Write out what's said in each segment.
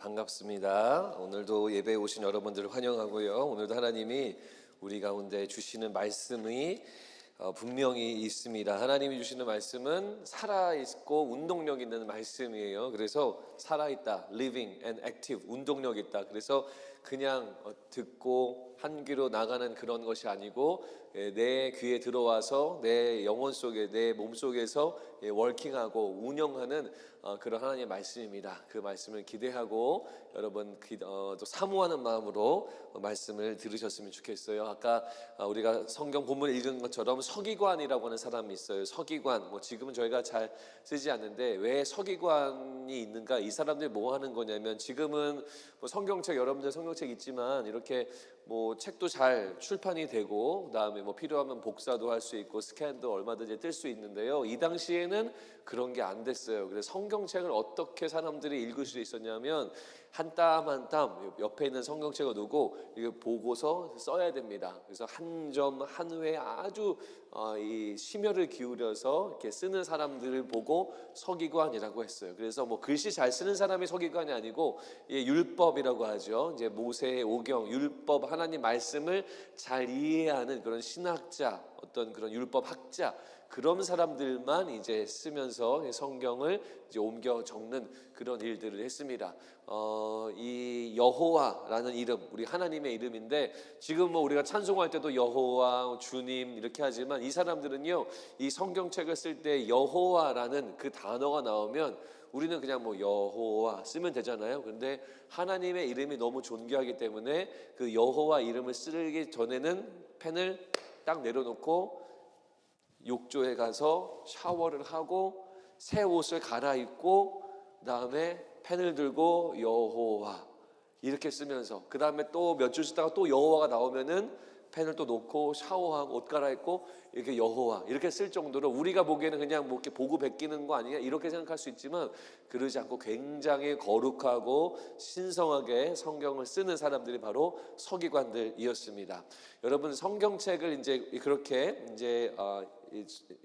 반갑습니다. 오늘도 예배에 오신 여러분들을 환영하고요. 오늘도 하나님이 우리 가운데 주시는 말씀이 분명히 있습니다. 하나님이 주시는 말씀은 살아있고 운동력 있는 말씀이에요. 그래서 살아있다, living and active, 운동력 있다. 그래서 그냥 듣고 한 귀로 나가는 그런 것이 아니고 내 귀에 들어와서 내 영혼 속에, 내 몸 속에서 워킹하고 운영하는 그런 하나님의 말씀입니다. 그 말씀을 기대하고 여러분 또 사모하는 마음으로 말씀을 들으셨으면 좋겠어요. 아까 우리가 성경 본문 읽은 것처럼 서기관이라고 하는 사람이 있어요. 서기관, 지금은 저희가 잘 쓰지 않는데 왜 서기관이 있는가? 이 사람들이 뭐 하는 거냐면 지금은 성경책, 여러분들 성경책 있지만 이렇게 책도 잘 출판이 되고 그다음에 필요하면 복사도 할 수 있고 스캔도 얼마든지 뜰 수 있는데요. 이 당시에는 그런 게 안 됐어요. 그래서 성경책을 어떻게 사람들이 읽을 수 있었냐면 한 땀 한 땀 옆에 있는 성경책을 두고 이거 보고서 써야 됩니다. 그래서 한 점 한 회 아주 이 심혈을 기울여서 이렇게 쓰는 사람들을 보고 서기관이라고 했어요. 그래서 글씨 잘 쓰는 사람이 서기관이 아니고 율법이라고 하죠. 이제 모세의 오경, 율법, 하나님 말씀을 잘 이해하는 그런 신학자, 어떤 그런 율법 학자, 그런 사람들만 이제 쓰면서 성경을 이제 옮겨 적는 그런 일들을 했습니다. 이 여호와라는 이름, 우리 하나님의 이름인데 지금 우리가 찬송할 때도 여호와, 주님 이렇게 하지만 이 사람들은요, 이 성경책을 쓸 때 여호와라는 그 단어가 나오면 우리는 그냥 여호와 쓰면 되잖아요. 그런데 하나님의 이름이 너무 존귀하기 때문에 그 여호와 이름을 쓰기 전에는 펜을 딱 내려놓고 욕조에 가서 샤워를 하고 새 옷을 갈아입고 그다음에 펜을 들고 여호와 이렇게 쓰면서 그 다음에 또 몇 주 쓰다가 또 여호와가 나오면은 펜을 또 놓고 샤워하고 옷 갈아입고 이렇게 여호와 이렇게 쓸 정도로 우리가 보기에는 그냥 이렇게 보고 베끼는 거 아니냐 이렇게 생각할 수 있지만 그러지 않고 굉장히 거룩하고 신성하게 성경을 쓰는 사람들이 바로 서기관들이었습니다. 여러분 성경책을 이제 그렇게 이제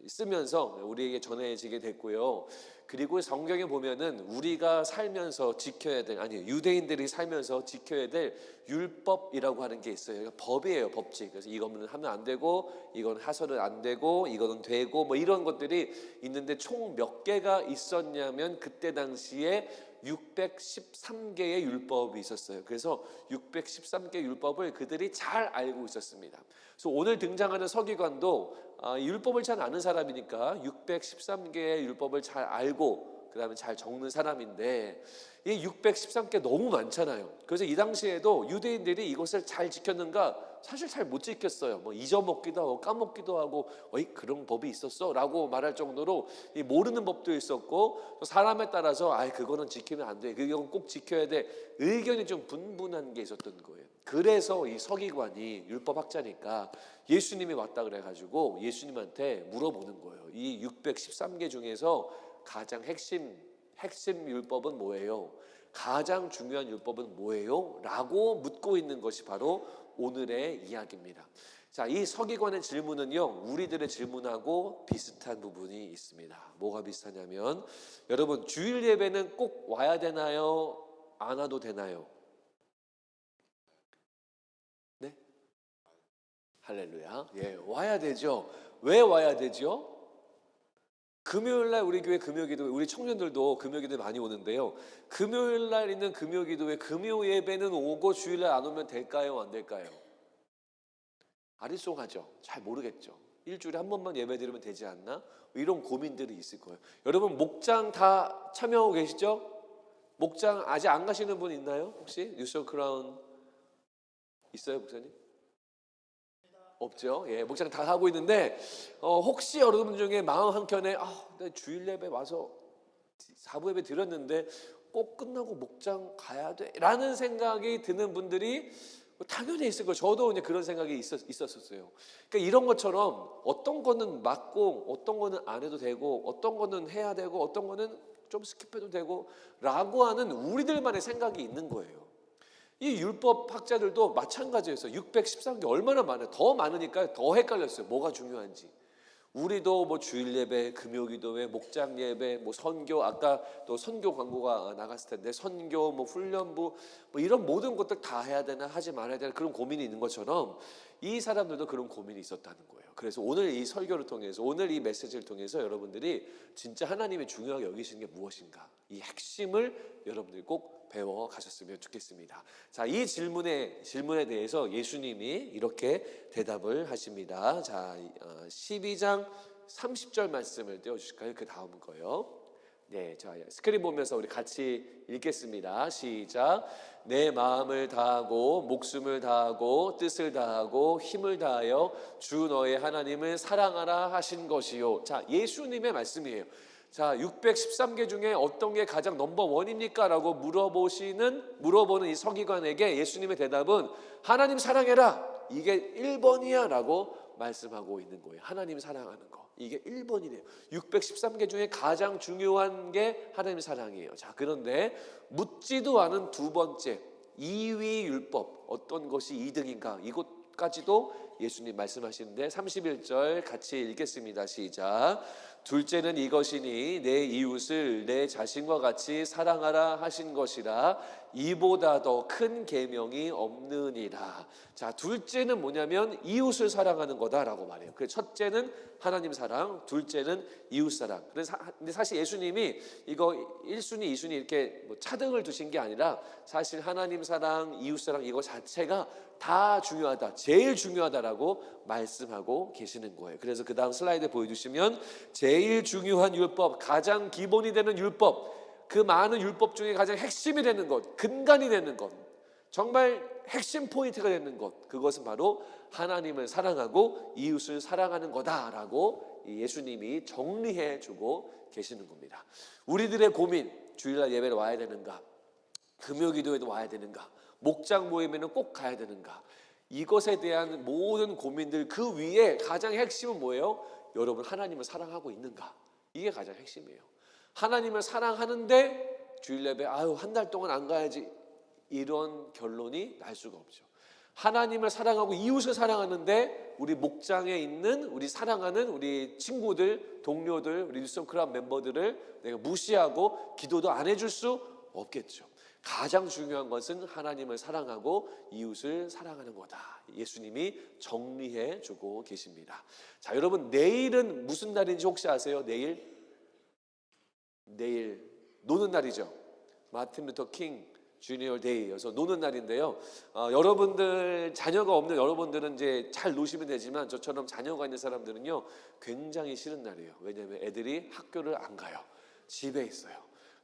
쓰면서 우리에게 전해지게 됐고요. 그리고 성경에 보면은 우리가 살면서 지켜야 될, 유대인들이 살면서 지켜야 될 율법이라고 하는 게 있어요. 법이에요, 법칙. 그래서 이거는 하면 안 되고, 이건 하서는 안 되고, 이거는 되고, 이런 것들이 있는데 총 몇 개가 있었냐면 그때 당시에 613개의 율법이 있었어요. 그래서 613개 율법을 그들이 잘 알고 있었습니다. 그래서 오늘 등장하는 서기관도 율법을 잘 아는 사람이니까 613개의 율법을 잘 알고 그 다음에 잘 적는 사람인데 이 613개 너무 많잖아요. 그래서 이 당시에도 유대인들이 이것을 잘 지켰는가? 사실 잘 못 지켰어요. 잊어먹기도 하고 까먹기도 하고 그런 법이 있었어? 라고 말할 정도로 모르는 법도 있었고 또 사람에 따라서 그거는 지키면 안 돼, 그건 꼭 지켜야 돼, 의견이 좀 분분한 게 있었던 거예요. 그래서 이 서기관이 율법학자니까 예수님이 왔다 그래가지고 예수님한테 물어보는 거예요. 이 613개 중에서 가장 핵심 율법은 뭐예요? 가장 중요한 율법은 뭐예요? 라고 묻고 있는 것이 바로 오늘의 이야기입니다. 자, 이 서기관의 질문은요, 우리들의 질문하고 비슷한 부분이 있습니다. 뭐가 비슷하냐면 여러분 주일 예배는 꼭 와야 되나요? 안 와도 되나요? 네? 할렐루야. 와야 되죠. 왜 와야 되죠? 금요일날 우리 교회 금요기도, 우리 청년들도 금요기도에 많이 오는데요. 금요일날 있는 금요기도에 금요 예배는 오고 주일날 안 오면 될까요? 안 될까요? 아리송하죠. 잘 모르겠죠. 일주일에 한 번만 예배 드리면 되지 않나? 이런 고민들이 있을 거예요. 여러분 목장 다 참여하고 계시죠? 목장 아직 안 가시는 분 있나요? 혹시 뉴스 크라운 있어요, 목사님? 없죠. 목장 다 하고 있는데 혹시 여러분 중에 마음 한켠에 내 주일 예배 와서 4부 예배 드렸는데 꼭 끝나고 목장 가야 돼 라는 생각이 드는 분들이 당연히 있을 거예요. 저도 이제 그런 생각이 있었어요. 그러니까 이런 것처럼 어떤 거는 맞고 어떤 거는 안 해도 되고 어떤 거는 해야 되고 어떤 거는 좀 스킵해도 되고 라고 하는 우리들만의 생각이 있는 거예요. 이 율법 학자들도 마찬가지였어요. 613개 얼마나 많아요. 더 많으니까 더 헷갈렸어요. 뭐가 중요한지. 우리도 뭐 주일 예배, 금요기도회, 목장 예배, 뭐 선교, 아까 또 선교 광고가 나갔을 텐데 선교, 뭐 훈련부, 뭐 이런 모든 것들 다 해야 되나 하지 말아야 되나 그런 고민이 있는 것처럼 이 사람들도 그런 고민이 있었다는 거예요. 그래서 오늘 이 설교를 통해서, 오늘 이 메시지를 통해서 여러분들이 진짜 하나님이 중요하게 여기시는 게 무엇인가, 이 핵심을 여러분들이 꼭 배워 가셨으면 좋겠습니다. 자, 이 질문에 대해서 예수님이 이렇게 대답을 하십니다. 자, 12장 30절 말씀을 띄워주실까요? 그 다음 거요. 네, 자, 스크린 보면서 우리 같이 읽겠습니다. 시작. 내 마음을 다하고 목숨을 다하고 뜻을 다하고 힘을 다하여 주 너의 하나님을 사랑하라 하신 것이요. 자, 예수님의 말씀이에요. 자, 613개 중에 어떤 게 가장 넘버원입니까? 라고 물어보는 이 서기관에게 예수님의 대답은 하나님 사랑해라, 이게 1번이야 라고 말씀하고 있는 거예요. 하나님 사랑하는 거, 이게 1번이래요. 613개 중에 가장 중요한 게 하나님 사랑이에요. 자, 그런데 묻지도 않은 두 번째 2위 율법, 어떤 것이 2등인가, 이것까지도 예수님 말씀하시는데 31절 같이 읽겠습니다. 시작. 둘째는 이것이니 내 이웃을 내 자신과 같이 사랑하라 하신 것이라, 이보다 더 큰 계명이 없느니라. 자, 둘째는 뭐냐면 이웃을 사랑하는 거다라고 말해요. 그래서 첫째는 하나님 사랑, 둘째는 이웃 사랑. 근데 사실 예수님이 이거 1순위, 2순위 이렇게 뭐 차등을 두신 게 아니라 사실 하나님 사랑, 이웃 사랑 이거 자체가 다 중요하다, 제일 중요하다라고 말씀하고 계시는 거예요. 그래서 그 다음 슬라이드 보여주시면 제일 중요한 율법, 가장 기본이 되는 율법, 그 많은 율법 중에 가장 핵심이 되는 것, 근간이 되는 것, 정말 핵심 포인트가 되는 것, 그것은 바로 하나님을 사랑하고 이웃을 사랑하는 거다라고 예수님이 정리해 주고 계시는 겁니다. 우리들의 고민, 주일날 예배를 와야 되는가, 금요기도에도 와야 되는가, 목장 모임에는 꼭 가야 되는가, 이것에 대한 모든 고민들 그 위에 가장 핵심은 뭐예요? 여러분, 하나님을 사랑하고 있는가? 이게 가장 핵심이에요. 하나님을 사랑하는데 주일 예배 한 달 동안 안 가야지, 이런 결론이 날 수가 없죠. 하나님을 사랑하고 이웃을 사랑하는데 우리 목장에 있는 우리 사랑하는 우리 친구들, 동료들, 우리 뉴스클럽 멤버들을 내가 무시하고 기도도 안 해줄 수 없겠죠. 가장 중요한 것은 하나님을 사랑하고 이웃을 사랑하는 거다. 예수님이 정리해 주고 계십니다. 자, 여러분, 내일은 무슨 날인지 혹시 아세요? 내일 노는 날이죠. 마틴 루터 킹 주니어 데이여서 노는 날인데요. 여러분들 자녀가 없는 여러분들은 이제 잘 노시면 되지만 저처럼 자녀가 있는 사람들은요 굉장히 싫은 날이에요. 왜냐하면 애들이 학교를 안 가요. 집에 있어요.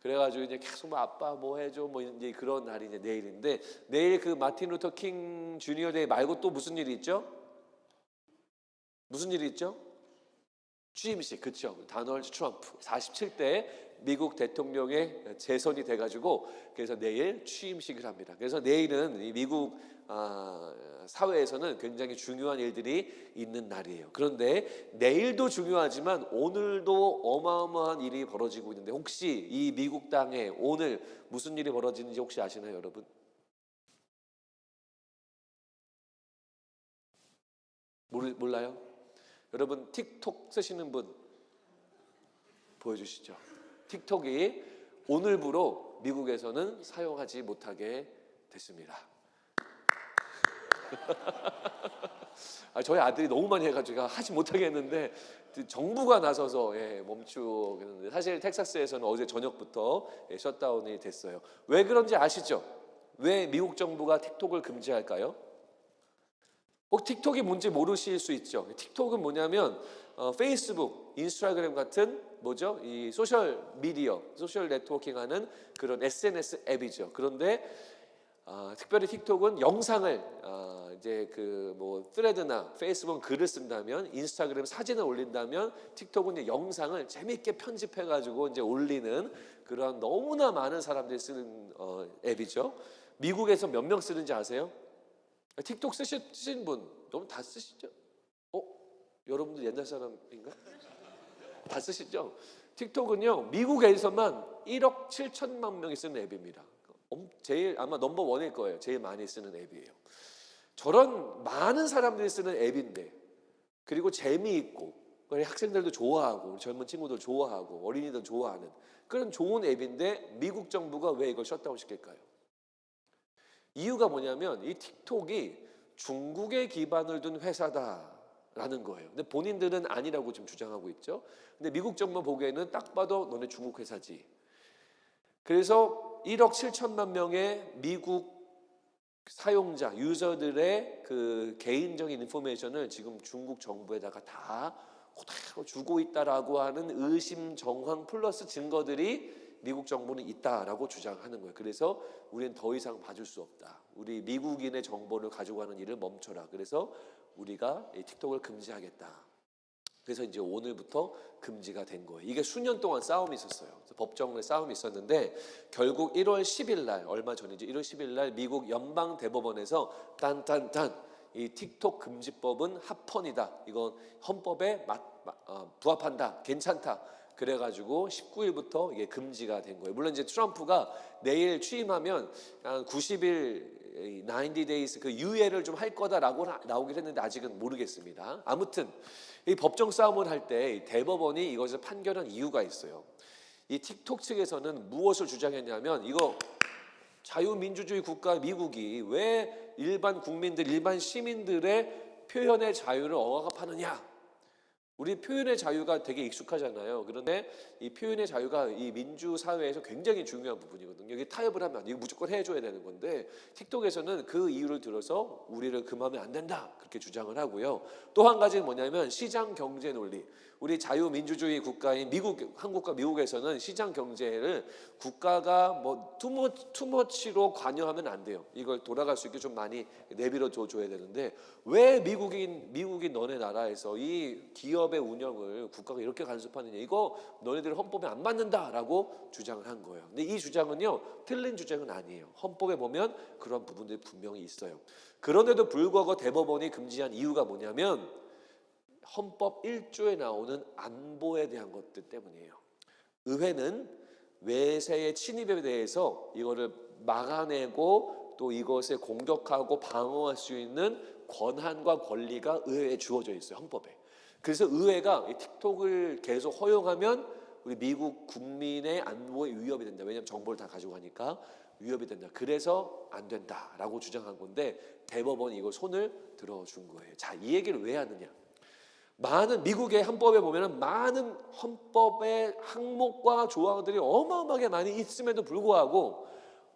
그래가지고 이제 계속 뭐 아빠 뭐 해줘 뭐 이제 그런 날이 이제 내일인데, 내일 그 마틴 루터 킹 주니어 데이 말고 또 무슨 일이 있죠? 무슨 일이 있죠? 취임식, 그렇죠. 도널드 트럼프 47대 미국 대통령의 재선이 돼가지고 그래서 내일 취임식을 합니다. 그래서 내일은 이 미국 사회에서는 굉장히 중요한 일들이 있는 날이에요. 그런데 내일도 중요하지만 오늘도 어마어마한 일이 벌어지고 있는데, 혹시 이 미국 땅에 오늘 무슨 일이 벌어지는지 혹시 아시나요, 여러분? 몰라요? 여러분, 틱톡 쓰시는 분 보여주시죠. 틱톡이 오늘부로 미국에서는 사용하지 못하게 됐습니다. 저희 아들이 너무 많이 해가지고 하지 못하게 했는데 정부가 나서서 멈추고 했는데, 사실 텍사스에서는 어제 저녁부터 셧다운이 됐어요. 왜 그런지 아시죠? 왜 미국 정부가 틱톡을 금지할까요? 틱톡이 뭔지 모르실 수 있죠. 틱톡은 뭐냐면 페이스북, 인스타그램 같은 뭐죠? 이 소셜 미디어, 소셜 네트워킹하는 그런 SNS 앱이죠. 그런데 특별히 틱톡은 영상을 이제 그 뭐 스레드나 페이스북 글을 쓴다면, 인스타그램 사진을 올린다면, 틱톡은 이제 영상을 재미있게 편집해가지고 이제 올리는 그런 너무나 많은 사람들이 쓰는 앱이죠. 미국에서 몇 명 쓰는지 아세요? 틱톡 쓰신 분 너무 다 쓰시죠? 여러분들 옛날 사람인가? 다 쓰시죠? 틱톡은요 미국에서만 1억 7천만 명이 쓰는 앱입니다. 제일 아마 넘버 원일 거예요. 제일 많이 쓰는 앱이에요. 저런 많은 사람들이 쓰는 앱인데, 그리고 재미있고 우리 학생들도 좋아하고 우리 젊은 친구들 좋아하고 어린이들 좋아하는 그런 좋은 앱인데 미국 정부가 왜 이걸 셧다운 시킬까요? 이유가 뭐냐면 이 틱톡이 중국에 기반을 둔 회사다라는 거예요. 근데 본인들은 아니라고 지금 주장하고 있죠. 근데 미국 정부 보기에는 딱 봐도 너네 중국 회사지. 그래서 1억 7천만 명의 미국 사용자, 유저들의 그 개인적인 인포메이션을 지금 중국 정부에다가 다 그대로 주고 있다라고 하는 의심 정황 플러스 증거들이 미국 정부는 있다라고 주장하는 거예요. 그래서 우리는 더 이상 봐줄 수 없다. 우리 미국인의 정보를 가져가는 일을 멈춰라. 그래서 우리가 이 틱톡을 금지하겠다. 그래서 이제 오늘부터 금지가 된 거예요. 이게 수년 동안 싸움이 있었어요. 법정의 싸움이 있었는데 결국 1월 10일 날 얼마 전이죠. 1월 10일 날 미국 연방 대법원에서 딴딴딴 이 틱톡 금지법은 합헌이다. 이건 헌법에 부합한다. 괜찮다. 그래가지고 19일부터 이게 금지가 된 거예요. 물론 이제 트럼프가 내일 취임하면 90일, 90 days 그 유예를 좀 할 거다라고 나오긴 했는데 아직은 모르겠습니다. 아무튼 이 법정 싸움을 할 때 대법원이 이것을 판결한 이유가 있어요. 이 틱톡 측에서는 무엇을 주장했냐면 이거 자유민주주의 국가 미국이 왜 일반 국민들, 일반 시민들의 표현의 자유를 억압하느냐? 우리 표현의 자유가 되게 익숙하잖아요. 그런데 이 표현의 자유가 이 민주 사회에서 굉장히 중요한 부분이거든요. 이게 타협을 하면 이거 무조건 해줘야 되는 건데 틱톡에서는 그 이유를 들어서 우리를 금하면 안 된다 그렇게 주장을 하고요. 또 한 가지는 뭐냐면 시장 경제 논리. 우리 자유민주주의 국가인 미국, 한국과 미국에서는 시장 경제를 국가가 뭐 투머치로 관여하면 안 돼요. 이걸 돌아갈 수 있게 좀 많이 내버려 줘야 되는데 왜 미국이 너네 나라에서 이 기업의 운영을 국가가 이렇게 간섭하느냐? 이거 너네들 헌법에 안 맞는다라고 주장을 한 거예요. 근데 이 주장은요 틀린 주장은 아니에요. 헌법에 보면 그런 부분들이 분명히 있어요. 그런데도 불구하고 대법원이 금지한 이유가 뭐냐면 헌법 1조에 나오는 안보에 대한 것들 때문이에요. 의회는 외세의 침입에 대해서 이거를 막아내고 또 이것에 공격하고 방어할 수 있는 권한과 권리가 의회에 주어져 있어요. 헌법에. 그래서 의회가 이 틱톡을 계속 허용하면 우리 미국 국민의 안보에 위협이 된다. 왜냐하면 정보를 다 가지고 가니까 위협이 된다. 그래서 안 된다라고 주장한 건데 대법원이 이거 손을 들어준 거예요. 자, 이 얘기를 왜 하느냐? 많은 미국의 헌법에 보면은 많은 헌법의 항목과 조항들이 어마어마하게 많이 있음에도 불구하고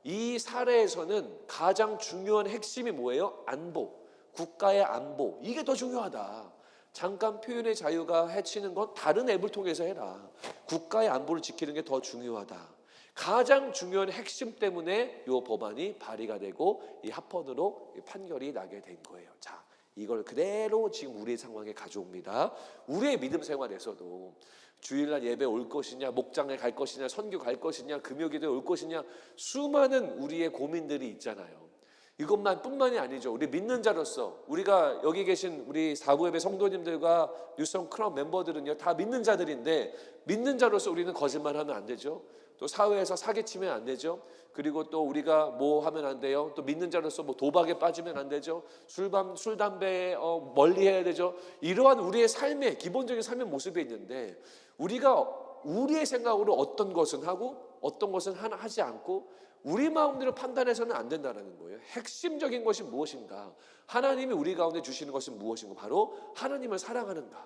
이 사례에서는 가장 중요한 핵심이 뭐예요? 안보, 국가의 안보. 이게 더 중요하다. 잠깐 표현의 자유가 해치는 건 다른 앱을 통해서 해라. 국가의 안보를 지키는 게 더 중요하다. 가장 중요한 핵심 때문에 이 법안이 발의가 되고 이 합헌으로 판결이 나게 된 거예요. 자. 이걸 그대로 지금 우리의 상황에 가져옵니다. 우리의 믿음 생활에서도 주일날 예배 올 것이냐, 목장에 갈 것이냐, 선교 갈 것이냐, 금요기도에 올 것이냐 수많은 우리의 고민들이 있잖아요. 이것만 뿐만이 아니죠. 우리 믿는 자로서 우리가 여기 계신 우리 사부예배 성도님들과 뉴성 크라운 멤버들은요 다 믿는 자들인데 믿는 자로서 우리는 거짓말하면 안 되죠. 또 사회에서 사기치면 안 되죠. 그리고 또 우리가 뭐 하면 안 돼요. 또 믿는 자로서 뭐 도박에 빠지면 안 되죠. 술 담배 멀리 해야 되죠. 이러한 우리의 삶의 기본적인 삶의 모습이 있는데 우리가 우리의 생각으로 어떤 것은 하고 어떤 것은 하지 않고 우리 마음대로 판단해서는 안 된다는 거예요. 핵심적인 것이 무엇인가? 하나님이 우리 가운데 주시는 것은 무엇인가? 바로 하나님을 사랑하는가?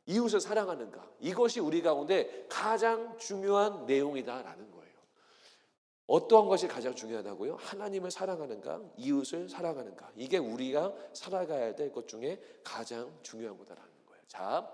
이웃을 사랑하는가? 이것이 우리 가운데 가장 중요한 내용이다라는 거예요. 어떠한 것이 가장 중요하다고요? 하나님을 사랑하는가? 이웃을 사랑하는가? 이게 우리가 살아가야 될 것 중에 가장 중요한 거다라는 거예요. 자,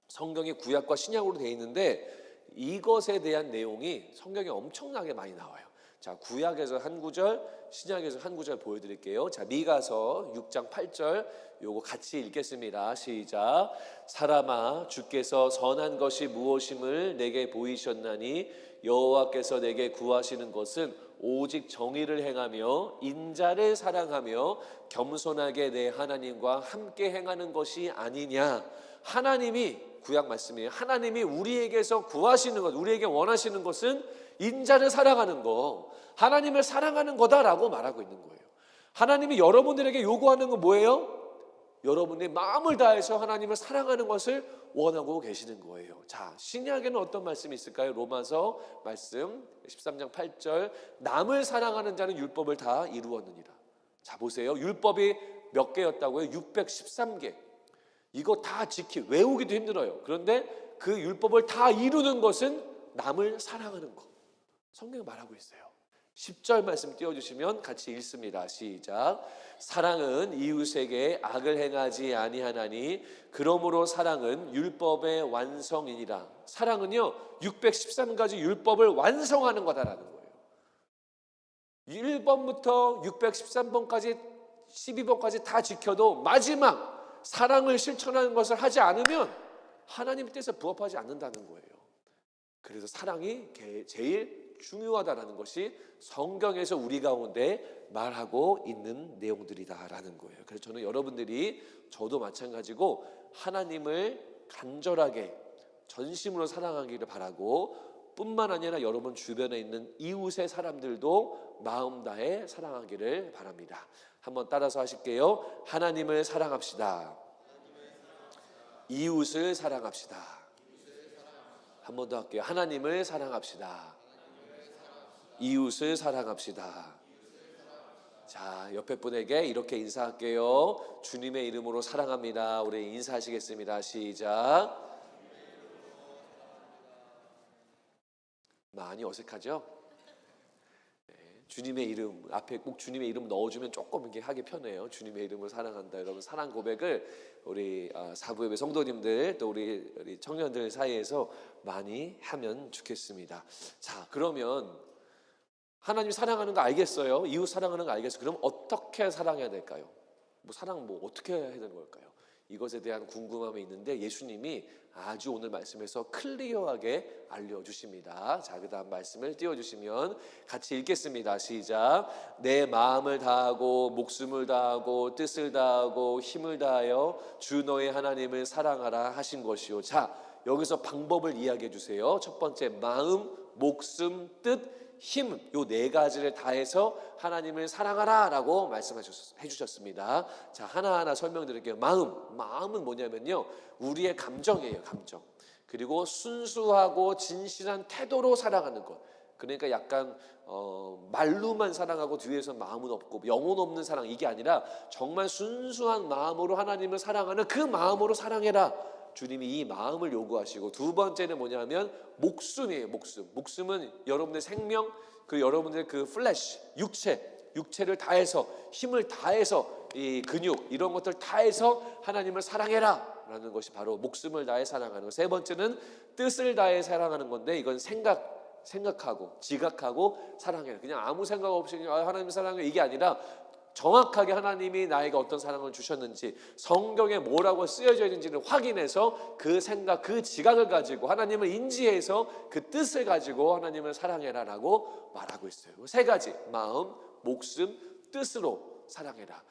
성경이 구약과 신약으로 되어 있는데 이것에 대한 내용이 성경에 엄청나게 많이 나와요. 자, 구약에서 한 구절, 신약에서 한 구절 보여드릴게요. 자, 미가서 6장 8절 요거 같이 읽겠습니다. 시작. 사람아, 주께서 선한 것이 무엇임을 내게 보이셨나니 여호와께서 내게 구하시는 것은 오직 정의를 행하며 인자를 사랑하며 겸손하게 내 하나님과 함께 행하는 것이 아니냐. 하나님이 구약 말씀이에요. 하나님이 우리에게서 구하시는 것, 우리에게 원하시는 것은 인자를 사랑하는 거, 하나님을 사랑하는 거다라고 말하고 있는 거예요. 하나님이 여러분들에게 요구하는 건 뭐예요? 여러분의 마음을 다해서 하나님을 사랑하는 것을 원하고 계시는 거예요. 자, 신약에는 어떤 말씀이 있을까요? 로마서 말씀 13장 8절, 남을 사랑하는 자는 율법을 다 이루었느니라. 자, 보세요. 율법이 몇 개였다고요? 613개. 이거 다 외우기도 힘들어요. 그런데 그 율법을 다 이루는 것은 남을 사랑하는 것. 성경이 말하고 있어요. 10절 말씀 띄워주시면 같이 읽습니다. 시작. 사랑은 이웃에게 악을 행하지 아니하나니 그러므로 사랑은 율법의 완성이니라. 사랑은요 613가지 율법을 완성하는 거다라는 거예요. 1번부터 613번까지 12번까지 다 지켜도 마지막 사랑을 실천하는 것을 하지 않으면 하나님 뜻에 부합하지 않는다는 거예요. 그래서 사랑이 제일 중요하다라는 것이 성경에서 우리 가운데 말하고 있는 내용들이다라는 거예요. 그래서 저는 여러분들이, 저도 마찬가지고 하나님을 간절하게 전심으로 사랑하기를 바라고, 뿐만 아니라 여러분 주변에 있는 이웃의 사람들도 마음 다해 사랑하기를 바랍니다. 한번 따라서 하실게요. 하나님을 사랑합시다. 이웃을 사랑합시다. 한 번 더 할게요. 하나님을 사랑합시다. 이웃을 사랑합시다. 자, 옆에 분에게 이렇게 인사할게요. 주님의 이름으로 사랑합니다. 우리 인사하시겠습니다. 시작. 많이 어색하죠? 네, 주님의 이름 앞에 꼭 주님의 이름 넣어주면 조금 이렇게 하기 편해요. 주님의 이름을 사랑한다. 여러분 사랑 고백을 우리 사부예배 성도님들 또 우리 청년들 사이에서 많이 하면 좋겠습니다. 자, 그러면 하나님 사랑하는 거 알겠어요? 이웃 사랑하는 거 알겠어요? 그럼 어떻게 사랑해야 될까요? 사랑 어떻게 해야 되는 걸까요? 이것에 대한 궁금함이 있는데 예수님이 아주 오늘 말씀에서 클리어하게 알려주십니다. 자, 그 다음 말씀을 띄워주시면 같이 읽겠습니다. 시작. 내 마음을 다하고 목숨을 다하고 뜻을 다하고 힘을 다하여 주 너의 하나님을 사랑하라 하신 것이요. 자, 여기서 방법을 이야기해 주세요. 첫 번째, 마음, 목숨, 뜻, 힘, 요 네 가지를 다해서 하나님을 사랑하라 라고 말씀해 주셨습니다. 자, 하나하나 설명드릴게요. 마음은 뭐냐면요, 우리의 감정이에요. 감정. 그리고 순수하고 진실한 태도로 사랑하는 것. 그러니까 약간 말로만 사랑하고 뒤에서 마음은 없고 영혼 없는 사랑, 이게 아니라 정말 순수한 마음으로 하나님을 사랑하는 그 마음으로 사랑해라. 주님이 이 마음을 요구하시고, 두 번째는 뭐냐면 목숨이에요. 목숨은 여러분의 생명, 그 여러분의 그 플래시, 육체를 다해서, 힘을 다해서, 이 근육 이런 것들 다해서 하나님을 사랑해라 라는 것이 바로 목숨을 다해 사랑하는 것. 세 번째는 뜻을 다해 사랑하는 건데, 이건 생각하고 지각하고 사랑해라. 그냥 아무 생각 없이 하나님 사랑해, 이게 아니라 정확하게 하나님이 나에게 어떤 사랑을 주셨는지, 성경에 뭐라고 쓰여져 있는지를 확인해서 그 생각, 그 지각을 가지고 하나님을 인지해서 그 뜻을 가지고 하나님을 사랑해라 라고 말하고 있어요. 세 가지, 마음, 목숨, 뜻으로 사랑해라.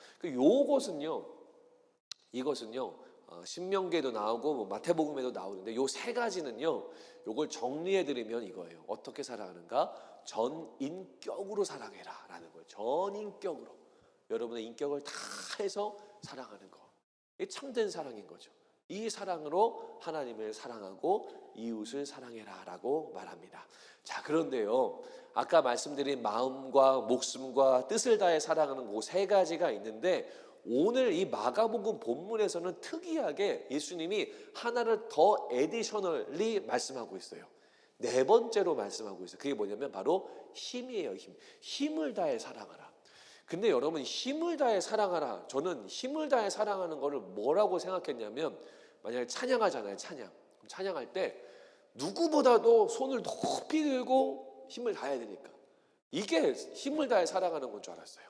이것은요 신명기에도 나오고 마태복음에도 나오는데, 요 세 가지는요, 요걸 정리해드리면 이거예요. 어떻게 사랑하는가? 전인격으로 사랑해라 라는 거예요. 전인격으로. 여러분의 인격을 다 해서 사랑하는 거, 이게 참된 사랑인 거죠. 이 사랑으로 하나님을 사랑하고 이웃을 사랑해라 라고 말합니다. 자, 그런데요, 아까 말씀드린 마음과 목숨과 뜻을 다해 사랑하는 그 세 가지가 있는데, 오늘 이 마가복음 본문에서는 특이하게 예수님이 하나를 더 에디셔널리 말씀하고 있어요. 네 번째로 말씀하고 있어요. 그게 뭐냐면 바로 힘이에요. 힘을 다해 사랑하라. 근데 여러분, 힘을 다해 사랑하라, 저는 힘을 다해 사랑하는 거를 뭐라고 생각했냐면, 만약에 찬양하잖아요. 찬양할 때 누구보다도 손을 높이 들고 힘을 다해야 되니까 이게 힘을 다해 사랑하는 건 줄 알았어요.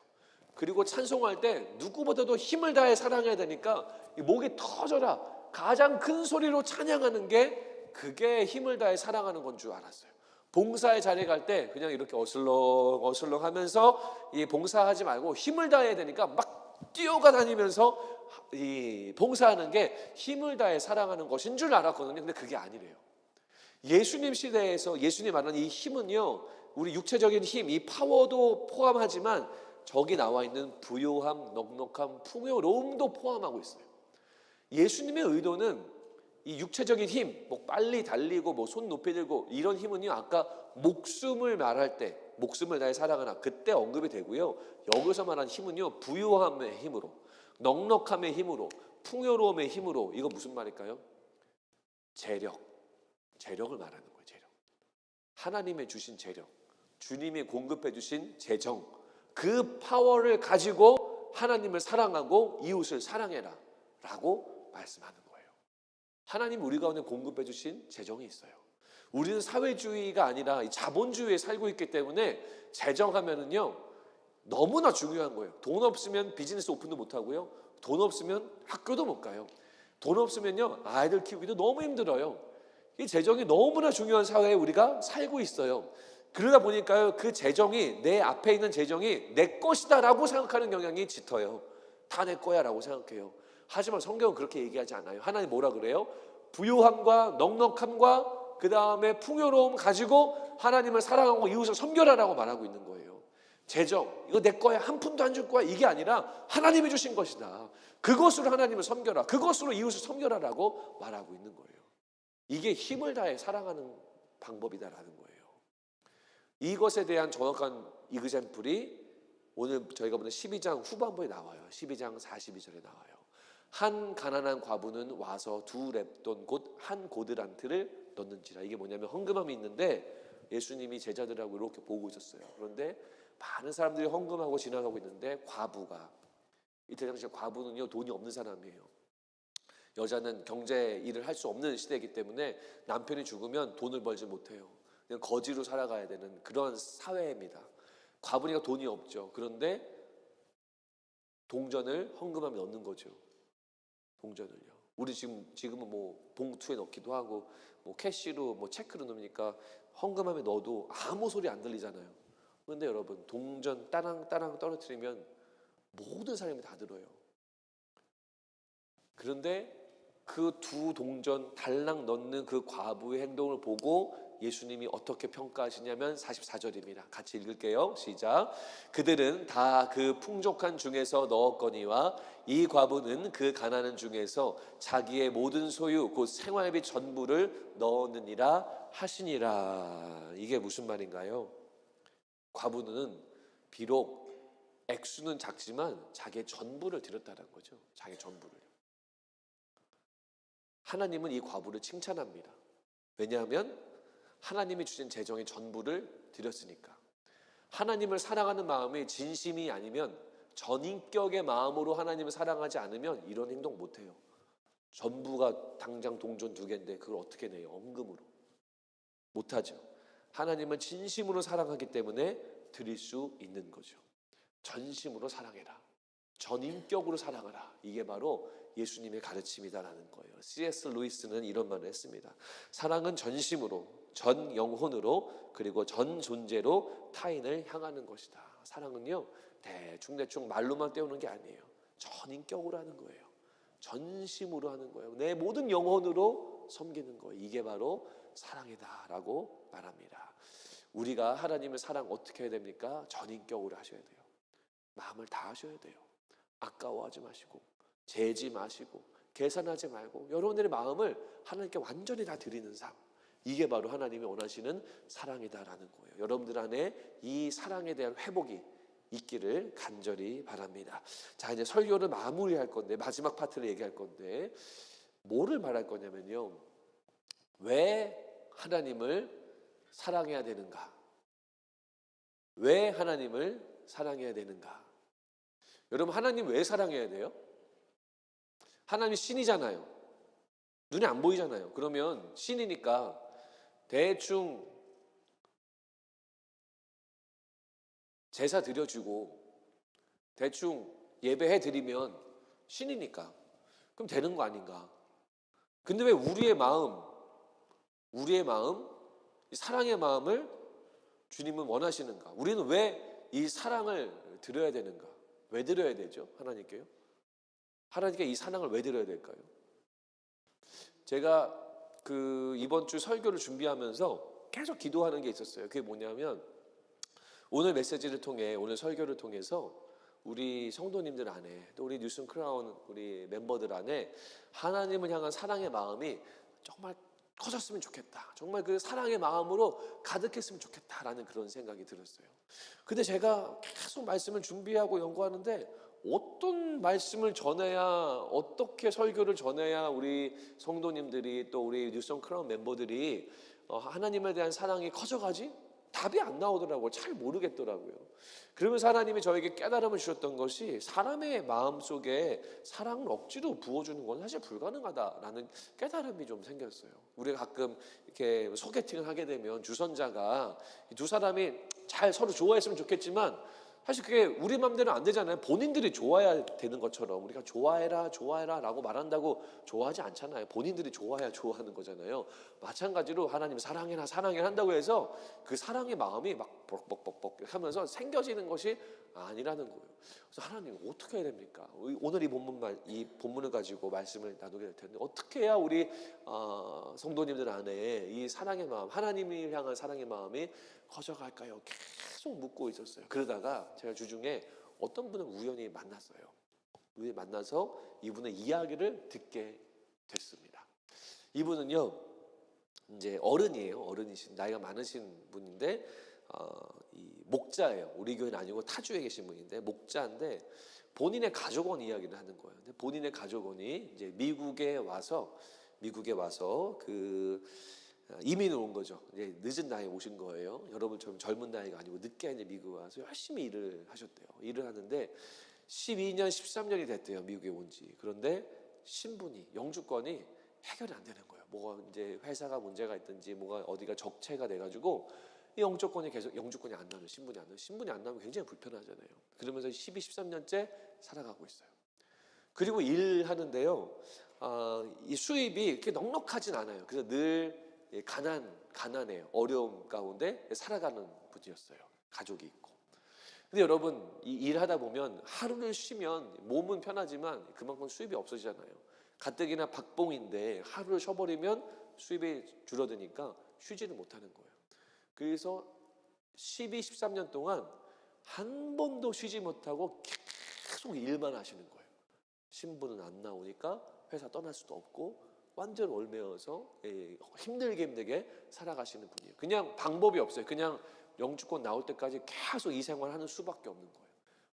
그리고 찬송할 때 누구보다도 힘을 다해 사랑해야 되니까 목이 터져라 가장 큰 소리로 찬양하는 게, 그게 힘을 다해 사랑하는 건 줄 알았어요. 봉사의 자리에 갈 때 그냥 이렇게 어슬렁 하면서 이 봉사하지 말고 힘을 다해야 되니까 막 뛰어가 다니면서 이 봉사하는 게 힘을 다해 사랑하는 것인 줄 알았거든요. 근데 그게 아니래요. 예수님 시대에서 예수님 말하는 이 힘은요, 우리 육체적인 힘, 이 파워도 포함하지만 저기 나와 있는 부요함, 넉넉함, 풍요로움도 포함하고 있어요. 예수님의 의도는 이 육체적인 힘, 뭐 빨리 달리고 뭐 손 높이 들고 이런 힘은요, 아까 목숨을 말할 때 목숨을 다해 사랑하나 그때 언급이 되고요. 여기서 말한 힘은요, 부유함의 힘으로, 넉넉함의 힘으로, 풍요로움의 힘으로. 이거 무슨 말일까요? 재력을 말하는 거예요. 재력. 하나님의 주신 재력, 주님이 공급해 주신 재정, 그 파워를 가지고 하나님을 사랑하고 이웃을 사랑해라 라고 말씀하는 거예요. 하나님 우리 가운데 공급해 주신 재정이 있어요. 우리는 사회주의가 아니라 자본주의에 살고 있기 때문에 재정하면은요 너무나 중요한 거예요. 돈 없으면 비즈니스 오픈도 못 하고요, 돈 없으면 학교도 못 가요, 돈 없으면요 아이들 키우기도 너무 힘들어요. 이 재정이 너무나 중요한 사회에 우리가 살고 있어요. 그러다 보니까요, 그 재정이, 내 앞에 있는 재정이 내 것이다 라고 생각하는 경향이 짙어요. 다 내 거야 라고 생각해요. 하지만 성경은 그렇게 얘기하지 않아요. 하나님 뭐라 그래요? 부유함과 넉넉함과 그 다음에 풍요로움 가지고 하나님을 사랑하고 이웃을 섬겨라라고 말하고 있는 거예요. 재정, 이거 내 거야, 한 푼도 안 줄 거야, 이게 아니라 하나님이 주신 것이다. 그것으로 하나님을 섬겨라, 그것으로 이웃을 섬겨라라고 말하고 있는 거예요. 이게 힘을 다해 사랑하는 방법이다라는 거예요. 이것에 대한 정확한 이그젬플이 오늘 저희가 보는 12장 후반부에 나와요. 12장 42절에 나와요. 한 가난한 과부는 와서 두 렙돈 곧 한 고드란트를 넣는지라. 이게 뭐냐면 헌금함이 있는데 예수님이 제자들하고 이렇게 보고 있었어요. 그런데 많은 사람들이 헌금하고 지나가고 있는데 과부가, 이때 당시에 과부는요 돈이 없는 사람이에요. 여자는 경제 일을 할 수 없는 시대이기 때문에 남편이 죽으면 돈을 벌지 못해요. 그냥 거지로 살아가야 되는 그런 사회입니다. 과부니까 돈이 없죠. 그런데 동전을 헌금함에 넣는 거죠. 동전을요. 우리 지금은 뭐 봉투에 넣기도 하고 뭐 캐시로 뭐 체크로 넣으니까 헌금함에 넣어도 아무 소리 안 들리잖아요. 그런데 여러분, 동전 따랑 떨어뜨리면 모든 사람이 다 들어요. 그런데 그 두 동전 달랑 넣는 그 과부의 행동을 보고 예수님이 어떻게 평가하시냐면 44절입니다. 같이 읽을게요. 시작. 그들은 다 그 풍족한 중에서 넣었거니와 이 과부는 그 가난한 중에서 자기의 모든 소유 곧 생활비 전부를 넣었느니라 하시니라. 이게 무슨 말인가요? 과부는 비록 액수는 작지만 자기의 전부를 드렸다는 거죠. 자기의 전부를. 하나님은 이 과부를 칭찬합니다. 왜냐하면 하나님이 주신 재정의 전부를 드렸으니까. 하나님을 사랑하는 마음이 진심이 아니면, 전인격의 마음으로 하나님을 사랑하지 않으면 이런 행동 못해요. 전부가 당장 동전 2개인데 그걸 어떻게 내요? 헌금으로. 못하죠. 하나님은 진심으로 사랑하기 때문에 드릴 수 있는 거죠. 전심으로 사랑해라, 전인격으로 사랑하라. 이게 바로 예수님의 가르침이다라는 거예요. C.S. 루이스는 이런 말을 했습니다. 사랑은 전심으로, 전 영혼으로, 그리고 전 존재로 타인을 향하는 것이다. 사랑은요 대충 말로만 때우는 게 아니에요. 전인격으로 하는 거예요. 전심으로 하는 거예요. 내 모든 영혼으로 섬기는 거예요. 이게 바로 사랑이다라고 말합니다. 우리가 하나님의 사랑 어떻게 해야 됩니까? 전인격으로 하셔야 돼요. 마음을 다 하셔야 돼요. 아까워하지 마시고, 재지 마시고, 계산하지 말고 여러분들의 마음을 하나님께 완전히 다 드리는 삶, 이게 바로 하나님이 원하시는 사랑이다라는 거예요. 여러분들 안에 이 사랑에 대한 회복이 있기를 간절히 바랍니다. 자, 이제 설교를 마무리할 건데, 마지막 파트를 얘기할 건데, 뭐를 말할 거냐면요, 왜 하나님을 사랑해야 되는가? 왜 하나님을 사랑해야 되는가? 여러분, 하나님 왜 사랑해야 돼요? 하나님이 신이잖아요. 눈에 안 보이잖아요. 그러면 신이니까 대충 제사 드려주고 대충 예배해 드리면 신이니까 그럼 되는 거 아닌가? 근데 왜 우리의 마음, 이 사랑의 마음을 주님은 원하시는가? 우리는 왜 이 사랑을 드려야 되는가? 왜 드려야 되죠? 하나님께요? 하나님께 이 사랑을 왜 드려야 될까요? 제가 이번 주 설교를 준비하면서 계속 기도하는 게 있었어요. 그게 뭐냐면, 오늘 메시지를 통해, 오늘 설교를 통해서 우리 성도님들 안에, 또 우리 뉴슨 크라운 우리 멤버들 안에 하나님을 향한 사랑의 마음이 정말 커졌으면 좋겠다, 정말 그 사랑의 마음으로 가득했으면 좋겠다라는 그런 생각이 들었어요. 근데 제가 계속 말씀을 준비하고 연구하는데 어떤 말씀을 전해야, 어떻게 설교를 전해야 우리 성도님들이, 또 우리 뉴슨 크라운 멤버들이 하나님에 대한 사랑이 커져가지? 답이 안 나오더라고요. 잘 모르겠더라고요. 그러면서 하나님이 저에게 깨달음을 주셨던 것이, 사람의 마음속에 사랑을 억지로 부어주는 건 사실 불가능하다라는 깨달음이 좀 생겼어요. 우리가 가끔 이렇게 소개팅을 하게 되면 주선자가 두 사람이 잘 서로 좋아했으면 좋겠지만 사실 그게 우리 맘대로 안 되잖아요. 본인들이 좋아야 되는 것처럼 우리가 좋아해라 좋아해라 라고 말한다고 좋아하지 않잖아요. 본인들이 좋아야 좋아하는 거잖아요. 마찬가지로 하나님 사랑해라 사랑해라 한다고 해서 그 사랑의 마음이 막 벅벅벅벅 하면서 생겨지는 것이 아니라는 거예요. 그래서 하나님 어떻게 해야 됩니까? 오늘 이 본문을 가지고 말씀을 나누게 될 텐데, 어떻게 해야 우리 성도님들 안에 이 사랑의 마음, 하나님을 향한 사랑의 마음이 커져갈까요? 계속 묻고 있었어요. 그러다가 제가 주중에 어떤 분을 우연히 만났어요. 우연히 만나서 이분의 이야기를 듣게 됐습니다. 이분은요, 이제 어른이에요. 어른이신, 나이가 많으신 분인데 이 목자예요. 우리 교회는 아니고 타주에 계신 분인데 목자인데, 본인의 가족원 이야기를 하는 거예요. 근데 본인의 가족원이 이제 미국에 와서 그 이민을 온 거죠. 이제 늦은 나이에 오신 거예요. 여러분처럼 젊은 나이가 아니고 늦게 이제 미국에 와서 열심히 일을 하셨대요. 일을 하는데 12년, 13년이 됐대요. 미국에 온 지. 그런데 신분이, 영주권이 해결이 안 되는 거예요. 뭐가 이제 회사가 문제가 있든지 뭐가 어디가 적체가 돼가지고 이 영주권이 안 나면, 신분이 안 나면 굉장히 불편하잖아요. 그러면서 12, 13년째 살아가고 있어요. 그리고 일하는데요, 이 수입이 그렇게 넉넉하진 않아요. 그래서 늘 가난해요. 어려움 가운데 살아가는 분이었어요. 가족이 있고. 근데 여러분, 이 일하다 보면 하루를 쉬면 몸은 편하지만 그만큼 수입이 없어지잖아요. 가뜩이나 박봉인데 하루를 쉬어버리면 수입이 줄어드니까 쉬지를 못하는 거예요. 그래서 12, 13년 동안 한 번도 쉬지 못하고 계속 일만 하시는 거예요. 신분은 안 나오니까 회사 떠날 수도 없고 완전 얽매여서 힘들게 살아가시는 분이에요. 그냥 방법이 없어요. 그냥 영주권 나올 때까지 계속 이 생활하는 수밖에 없는 거예요.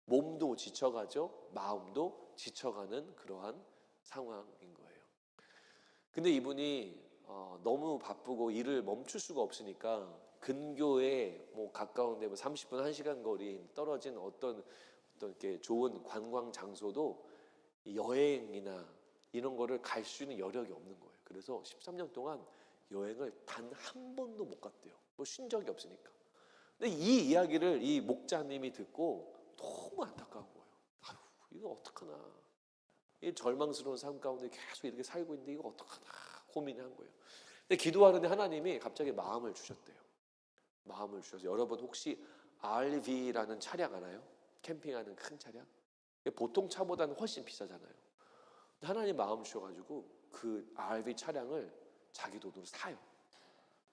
몸도 지쳐가죠. 마음도 지쳐가는 그러한 상황인 거예요. 근데 이분이 너무 바쁘고 일을 멈출 수가 없으니까 근교에 뭐 가까운데 뭐 30분 1시간 거리 떨어진 어떤 이렇게 좋은 관광 장소도 여행이나 이런 거를 갈 수 있는 여력이 없는 거예요. 그래서 13년 동안 여행을 단 한 번도 못 갔대요. 뭐 쉰 적이 없으니까. 근데 이 이야기를 이 목자님이 듣고 너무 안타까운 거예요. 아유, 이거 어떡하나. 이 절망스러운 삶 가운데 계속 이렇게 살고 있는데 이거 어떡하나 고민한 거예요. 근데 기도하는데 하나님이 갑자기 마음을 주셨대요. 마음을 주셔서, 여러분 혹시 RV라는 차량 알아요? 캠핑하는 큰 차량? 보통 차보다는 훨씬 비싸잖아요. 하나님 마음 주셔가지고 그 RV 차량을 자기 돈으로 사요.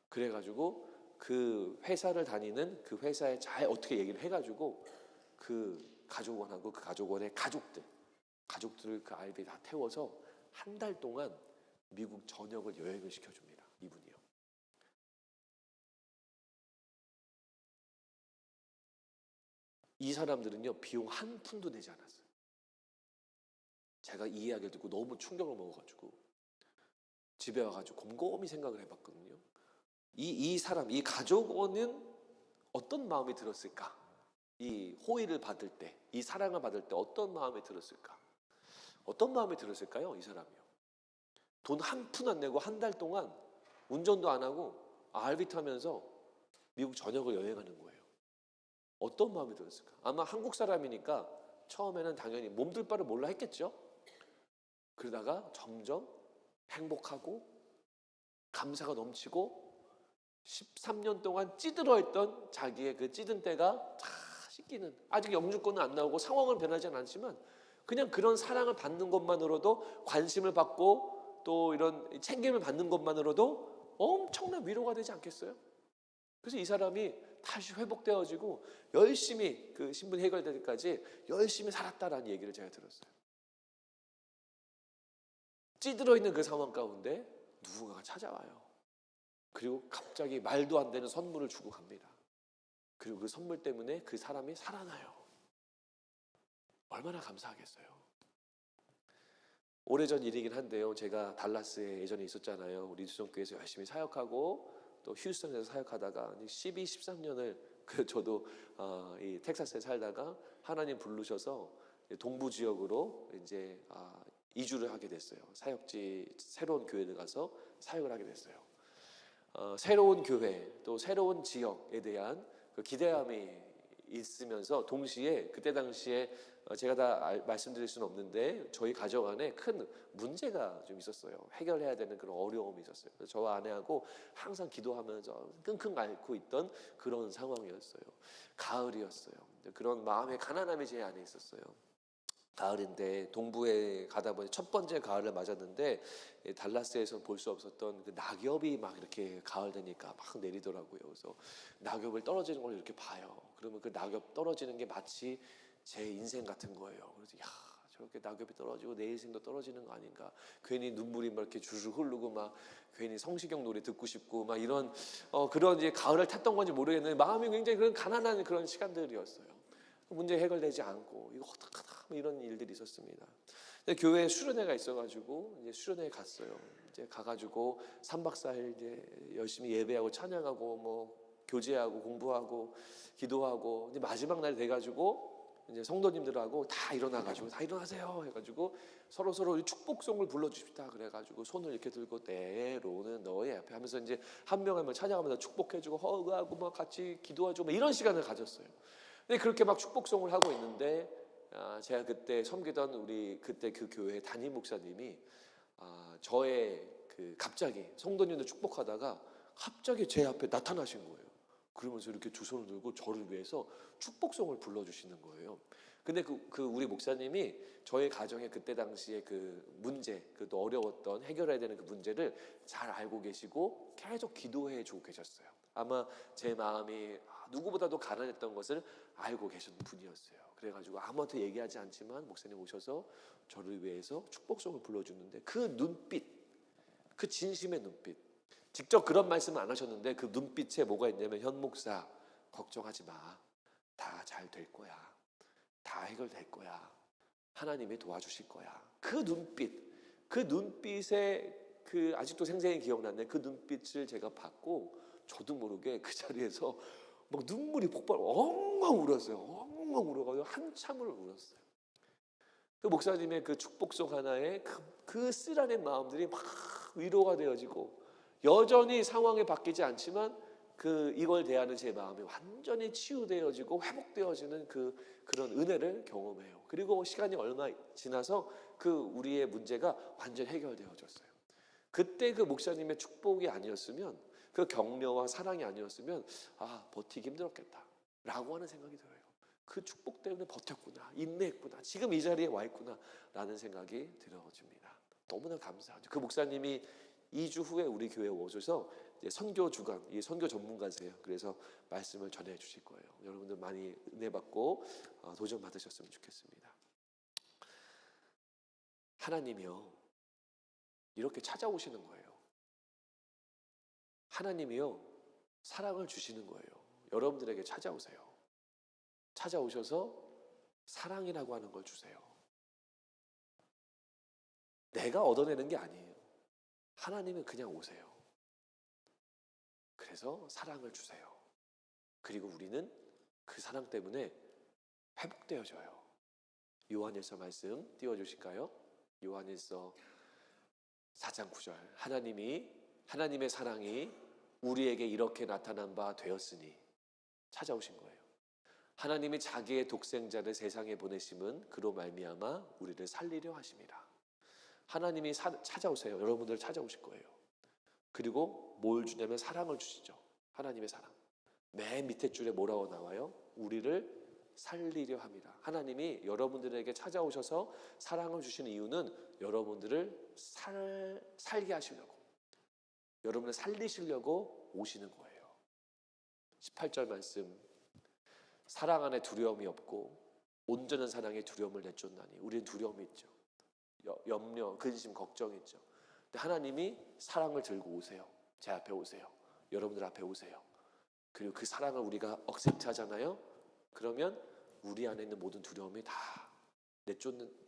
그래가지고 그 회사를 다니는 그 회사에 잘 어떻게 얘기를 해가지고 그 가족원하고 그 가족원의 가족들을 그 RV에 다 태워서 한 달 동안 미국 전역을 여행을 시켜줍니다. 이분이요. 이 사람들은요, 비용 한 푼도 내지 않았어요. 제가 이 이야기를 듣고 너무 충격을 먹어가지고 집에 와가지고 곰곰이 생각을 해봤거든요. 이 사람, 이 가족원은 어떤 마음이 들었을까? 이 호의를 받을 때, 이 사랑을 받을 때 어떤 마음이 들었을까? 어떤 마음이 들었을까요? 이 사람이요. 돈 한 푼 안 내고 한 달 동안 운전도 안 하고 RV 타면서 미국 전역을 여행하는 거예요. 어떤 마음이 들었을까? 아마 한국 사람이니까 처음에는 당연히 몸둘 바를 몰라 했겠죠. 그러다가 점점 행복하고 감사가 넘치고 13년 동안 찌들어있던 자기의 그 찌든 때가 다 씻기는, 아직 영주권은 안 나오고 상황은 변하지는 않지만 그냥 그런 사랑을 받는 것만으로도, 관심을 받고 또 이런 챙김을 받는 것만으로도 엄청난 위로가 되지 않겠어요? 그래서 이 사람이 다시 회복되어지고 열심히 그 신분 해결될 때까지 열심히 살았다라는 얘기를 제가 들었어요. 찌들어 있는 그 상황 가운데 누군가가 찾아와요. 그리고 갑자기 말도 안 되는 선물을 주고 갑니다. 그리고 그 선물 때문에 그 사람이 살아나요. 얼마나 감사하겠어요. 오래전 일이긴 한데요. 제가 달라스에 예전에 있었잖아요. 우리 주정교회에서 열심히 사역하고 또 휴스턴에서 사역하다가 12, 13년을 저도 이 텍사스에 살다가 하나님 부르셔서 동부 지역으로 이제 이주를 하게 됐어요. 사역지 새로운 교회를 가서 사역을 하게 됐어요. 새로운 교회 또 새로운 지역에 대한 그 기대함이 있으면서 동시에 그때 당시에 제가 다 말씀드릴 수는 없는데 저희 가정 안에 큰 문제가 좀 있었어요. 해결해야 되는 그런 어려움이 있었어요. 그래서 저와 아내하고 항상 기도하면서 끙끙 앓고 있던 그런 상황이었어요. 가을이었어요. 그런 마음의 가난함이 제 안에 있었어요. 가을인데 동부에 가다 보니 첫 번째 가을을 맞았는데 달라스에서 볼 수 없었던 그 낙엽이 막 이렇게 가을 되니까 막 내리더라고요. 그래서 낙엽을 떨어지는 걸 이렇게 봐요. 그러면 그 낙엽 떨어지는 게 마치 제 인생 같은 거예요. 그래서 야, 저렇게 낙엽이 떨어지고 내 인생도 떨어지는 거 아닌가. 괜히 눈물이 막 이렇게 줄줄 흐르고 막 괜히 성시경 노래 듣고 싶고 막 이런 그런 이제 가을을 탔던 건지 모르겠는데 마음이 굉장히 그런 가난한 그런 시간들이었어요. 문제 해결되지 않고 이거 어떡하다 이런 일들이 있었습니다. 교회에 수련회가 있어가지고 이제 수련회에 갔어요. 이제 가가지고 3박 4일 이제 열심히 예배하고 찬양하고 뭐 교제하고 공부하고 기도하고 이제 마지막 날이 돼가지고 이제 성도님들하고 다 일어나가지고 다 일어나세요 해가지고 서로 축복송을 불러주십시다 그래가지고 손을 이렇게 들고 때로는 너의 앞에 하면서 이제 한 명 한 명 찬양하면서 축복해주고 허그하고 막 같이 기도해주고 막 이런 시간을 가졌어요. 근데 그렇게 막 축복송을 하고 있는데 제가 그때 섬기던 우리 그때 그 교회 담임 목사님이 저의 그 갑자기 성도님들 축복하다가 갑자기 제 앞에 나타나신 거예요. 그러면서 이렇게 두 손을 들고 저를 위해서 축복송을 불러주시는 거예요. 근데 그 우리 목사님이 저희 가정에 그때 당시에 그 문제, 그 어려웠던 해결해야 되는 그 문제를 잘 알고 계시고 계속 기도해 주고 계셨어요. 아마 제 마음이 누구보다도 가난했던 것을 알고 계신 분이었어요. 그래가지고 아무한테 얘기하지 않지만 목사님 오셔서 저를 위해서 축복송을 불러주는데 그 눈빛, 그 진심의 눈빛, 직접 그런 말씀은 안 하셨는데 그 눈빛에 뭐가 있냐면 현 목사 걱정하지 마. 다 잘 될 거야. 다 해결될 거야. 하나님이 도와주실 거야. 그 눈빛, 그 눈빛에 그 아직도 생생히 기억나는데 그 눈빛을 제가 받고 저도 모르게 그 자리에서 막 눈물이 폭발, 엉엉 울었어요. 엉엉 울어가지고 한참을 울었어요. 그 목사님의 그 축복송 하나에 그 쓰라린 마음들이 막 위로가 되어지고 여전히 상황이 바뀌지 않지만 이걸 대하는 제 마음이 완전히 치유되어지고 회복되어지는 그런 은혜를 경험해요. 그리고 시간이 얼마 지나서 우리의 문제가 완전 해결되어졌어요. 그때 그 목사님의 축복이 아니었으면 그 격려와 사랑이 아니었으면 버티기 힘들었겠다 라고 하는 생각이 들어요. 그 축복 때문에 버텼구나, 인내했구나, 지금 이 자리에 와 있구나 라는 생각이 들어집니다. 너무나 감사하죠. 그 목사님이 2주 후에 우리 교회에 오셔서 이제 선교 주간, 이 선교 전문가세요. 그래서 말씀을 전해 주실 거예요. 여러분들 많이 은혜 받고 도전 받으셨으면 좋겠습니다. 하나님이요 이렇게 찾아오시는 거예요. 하나님이요 사랑을 주시는 거예요. 여러분들에게 찾아오세요. 찾아오셔서 사랑이라고 하는 걸 주세요. 내가 얻어내는 게 아니에요. 하나님은 그냥 오세요. 그래서 사랑을 주세요. 그리고 우리는 그 사랑 때문에 회복되어져요. 요한일서 말씀 띄워주실까요? 요한일서 4장 9절. 하나님의 사랑이 우리에게 이렇게 나타난 바 되었으니 찾아오신 거예요. 하나님이 자기의 독생자를 세상에 보내심은 그로 말미암아 우리를 살리려 하심이라. 하나님이 찾아오세요. 여러분들 찾아오실 거예요. 그리고 뭘 주냐면 사랑을 주시죠. 하나님의 사랑. 맨 밑에 줄에 뭐라고 나와요? 우리를 살리려 합니다. 하나님이 여러분들에게 찾아오셔서 사랑을 주시는 이유는 여러분들을 살게 하시려고, 여러분을 살리시려고 오시는 거예요. 18절 말씀, 사랑 안에 두려움이 없고 온전한 사랑에 두려움을 내쫓나니. 우리는 두려움이 있죠. 염려, 근심, 걱정이 있죠. 근데 하나님이 사랑을 들고 오세요. 제 앞에 오세요. 여러분들 앞에 오세요. 그리고 그 사랑을 우리가 억셉트 하잖아요. 그러면 우리 안에 있는 모든 두려움이 다